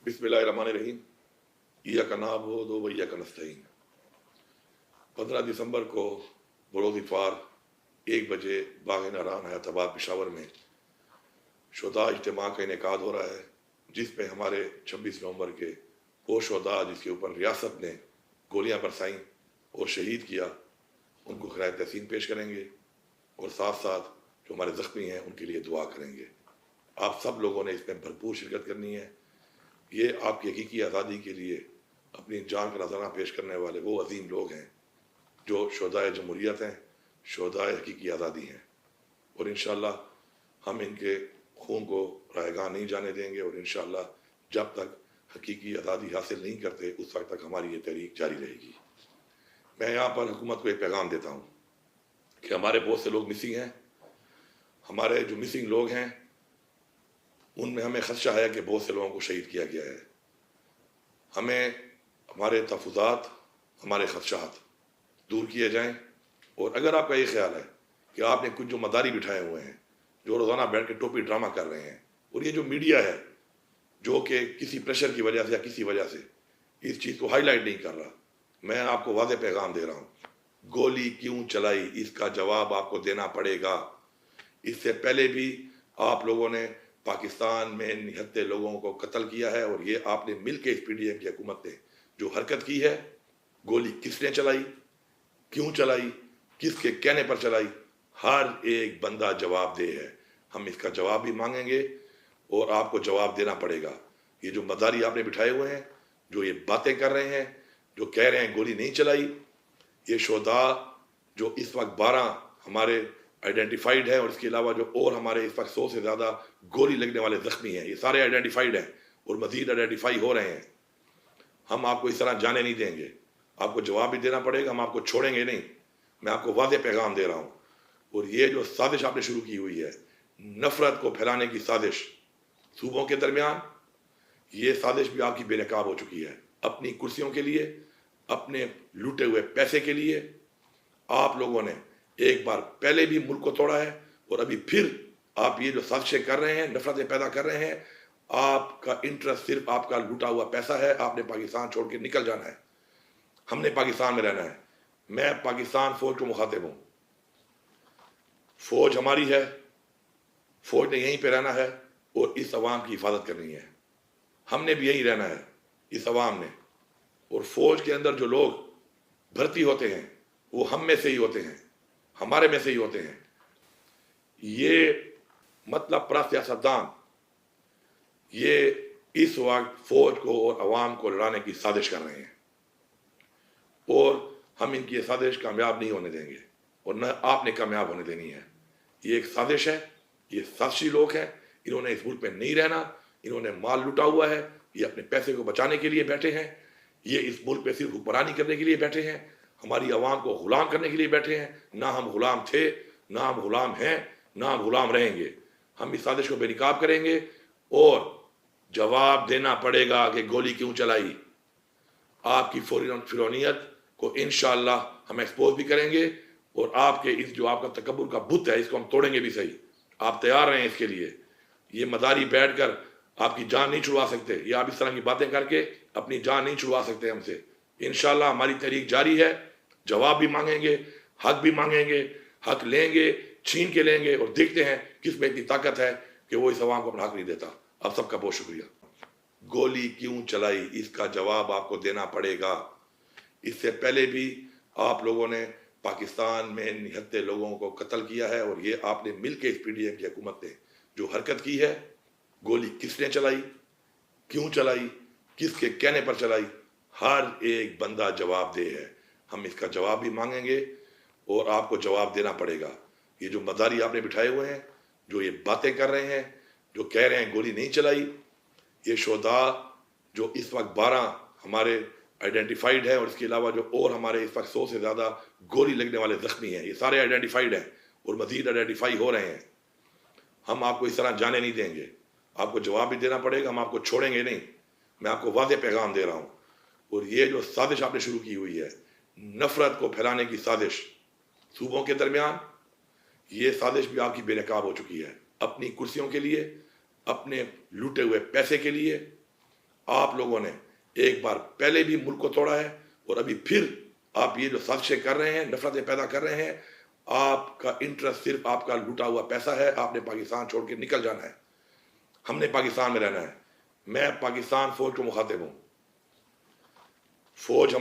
बिस्मिल्लाहिर्रहमानिर्रहीम। इय्याका नअबुदु व इय्याका नस्तईन। 15 दिसंबर को बरोज़ इतवार 1 बजे बाग़ नारान हयाताबाद पेशावर में शुहदा इज्तिमा का इनेकाद हो रहा है, जिसमें हमारे 26 नवंबर के वो शुहदा जिसके ऊपर रियासत ने गोलियां बरसाईं और शहीद किया, उनको खिराए तहसीन पेश करेंगे और साथ साथ जो हमारे ज़ख्मी हैं उनके लिए दुआ करेंगे। आप सब लोगों ने इसमें भरपूर शिरकत करनी है। ये आपकी हकीकी आज़ादी के लिए अपनी जान का नजराना पेश करने वाले वो अजीम लोग हैं जो शुहदाए जमहूरियत हैं, शुहदाए हकीकी आज़ादी हैं, और इंशाअल्लाह हम इनके खून को रायगां नहीं जाने देंगे और इंशाअल्लाह जब तक हकीकी आज़ादी हासिल नहीं करते उस वक्त तक हमारी ये तहरीक जारी रहेगी। मैं यहाँ पर हुकूमत को एक पैगाम देता हूँ कि हमारे बहुत से लोग मिसिंग हैं। हमारे जो मिसिंग लोग हैं उनमें हमें खदशा है कि बहुत से लोगों को शहीद किया गया है। हमें हमारे तहफ़्फ़ुज़ात, हमारे खदशात दूर किए जाएं, और अगर आपका ये ख्याल है कि आपने कुछ जो मदारी बिठाए हुए हैं जो रोज़ाना बैठ के टोपी ड्रामा कर रहे हैं, और ये जो मीडिया है जो कि किसी प्रेशर की वजह से या किसी वजह से इस चीज़ को हाईलाइट नहीं कर रहा, मैं आपको वाज़े पैगाम दे रहा हूँ, गोली क्यों चलाई इसका जवाब आपको देना पड़ेगा। इससे पहले भी आप लोगों ने पाकिस्तान में निहत्ते लोगों को कत्ल किया है, और ये आपने मिल के इस PDM की हुकूमत ने जो हरकत की है, गोली किसने चलाई, क्यों चलाई, किसके कहने पर चलाई, हर एक बंदा जवाबदेह है। हम इसका जवाब भी मांगेंगे और आपको जवाब देना पड़ेगा। ये जो मदारी आपने बिठाए हुए हैं, जो ये बातें कर रहे हैं, जो कह रहे हैं गोली नहीं चलाई, ये शुहदा जो इस वक्त 12 हमारे आइडेंटिफाइड है और इसके अलावा जो और हमारे इस वक्त 100 से ज़्यादा गोली लगने वाले ज़ख्मी हैं, ये सारे आइडेंटिफाइड हैं और मज़ीद आइडेंटिफाई हो रहे हैं। हम आपको इस तरह जाने नहीं देंगे, आपको जवाब भी देना पड़ेगा, हम आपको छोड़ेंगे नहीं। मैं आपको वाज़े पैगाम दे रहा हूँ। और ये जो साजिश आपने शुरू की हुई है, नफ़रत को फैलाने की साजिश सूबों के दरमियान, ये साजिश भी आपकी बेनकाब हो चुकी है। अपनी कुर्सियों के लिए, अपने लूटे हुए पैसे के लिए आप लोगों ने एक बार पहले भी मुल्क को तोड़ा है, और अभी फिर आप ये जो साजिशें कर रहे हैं, नफरतें पैदा कर रहे हैं, आपका इंटरेस्ट सिर्फ आपका लूटा हुआ पैसा है। आपने पाकिस्तान छोड़ के निकल जाना है, हमने पाकिस्तान में रहना है। मैं पाकिस्तान फौज को मुखातिब हूँ, फौज हमारी है, फौज ने यहीं पे रहना है और इस अवाम की हिफाजत करनी है। हमने भी यहीं रहना है, इस अवाम ने। और फौज के अंदर जो लोग भर्ती होते हैं वो हम में से ही होते हैं, हमारे में से ही होते हैं। ये मतलब प्रा सियासतदान ये इस वक्त फौज को और अवाम को लड़ाने की साजिश कर रहे हैं, और हम इनकी ये साजिश कामयाब नहीं होने देंगे और न आपने कामयाब होने देनी है। ये एक साजिश है, ये साजिशी लोग हैं, इन्होंने इस मुल्क में नहीं रहना, इन्होंने माल लूटा हुआ है, ये अपने पैसे को बचाने के लिए बैठे हैं, ये इस मुल्क पे सिर्फ हुक्मरानी करने के लिए बैठे हैं, हमारी आवाम को गुलाम करने के लिए बैठे हैं। ना हम गुलाम थे, ना हम गुलाम हैं, ना हम गुलाम रहेंगे। हम इस साजिश को बेनकाब करेंगे और जवाब देना पड़ेगा कि गोली क्यों चलाई। आपकी फिरौनियत को इंशाअल्लाह हम एक्सपोज भी करेंगे, और आपके इस जो आपका तकब्बुर का बुत है, इसको हम तोड़ेंगे भी सही। आप तैयार रहें इसके लिए। ये मदारी बैठकर आपकी जान नहीं छुड़वा सकते, ये आप इस तरह की बातें करके अपनी जान नहीं छुड़वा सकते हमसे। इंशाअल्लाह हमारी तहरीक जारी है, जवाब भी मांगेंगे, हक भी मांगेंगे, हक लेंगे, छीन के लेंगे, और देखते हैं किस में इतनी ताकत है कि वो इस अवाम को अपना हक नहीं देता। आप सबका बहुत शुक्रिया। गोली क्यों चलाई इसका जवाब आपको देना पड़ेगा। इससे पहले भी आप लोगों ने पाकिस्तान में निहत्ते लोगों को कत्ल किया है, और ये आपने मिल के इस PDM की हुकूमत ने जो हरकत की है, गोली किसने चलाई, क्यों चलाई, किसके कहने पर चलाई, हर एक बंदा जवाबदेह है। हम इसका जवाब भी मांगेंगे और आपको जवाब देना पड़ेगा। ये जो मदारी आपने बिठाए हुए हैं, जो ये बातें कर रहे हैं, जो कह रहे हैं गोली नहीं चलाई, ये शुहदा जो इस वक्त 12 हमारे आइडेंटिफाइड है और इसके अलावा जो और हमारे इस वक्त 100 से ज़्यादा गोली लगने वाले ज़ख्मी हैं, ये सारे आइडेंटिफाइड हैं और मज़ीद आइडेंटिफाई हो रहे हैं। हम आपको इस तरह जाने नहीं देंगे, आपको जवाब भी देना पड़ेगा, हम आपको छोड़ेंगे नहीं। मैं आपको वाज़े पैगाम दे रहा हूँ। और ये जो साजिश आपने शुरू की हुई है, नफ़रत को फैलाने की साजिश सूबों के दरमियान, ये साजिश भी आपकी बेनकाब हो चुकी है। अपनी कुर्सियों के लिए, अपने लूटे हुए पैसे के लिए آپ لوگوں نے ایک بار پہلے بھی ملک کو توڑا ہے اور ابھی پھر آپ یہ جو سازشیں کر رہے ہیں، نفرتیں پیدا کر رہے ہیں، آپ کا انٹرسٹ صرف آپ کا لوٹا ہوا پیسہ ہے. آپ نے پاکستان چھوڑ کے نکل جانا ہے. ہم نے پاکستان میں رہنا ہے. میں پاکستان فوج کو مخاطب ہوں. فوج